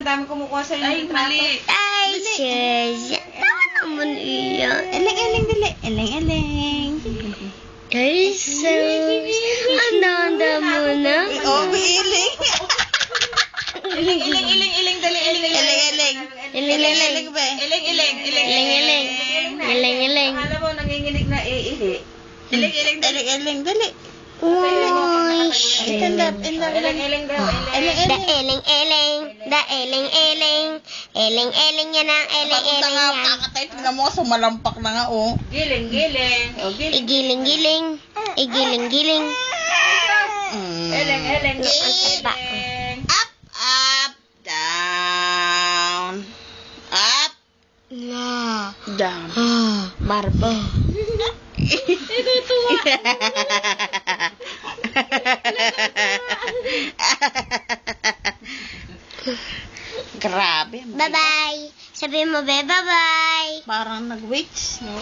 dami kumukuha sa'yo ng trato. Ay, sis. Tama naman iyan. Eling, dali. Eling. Ay, sis. Anda mo na. Oh, eling. Eling, dali. Eling, be. Eling. Akala mo, nanginginig na iihi. Eling, dali. Uy, Eling daw. Eling yan ang Pagod na nga, kakatay. Tingnan mo, sumalampak na nga, oh. Giling. Igiling. Eling. Up, down. Up, down. Marbo. Natutuwa. Grabe. Bye-bye. Sabihin mo, bye-bye. Parang nag-wait, no?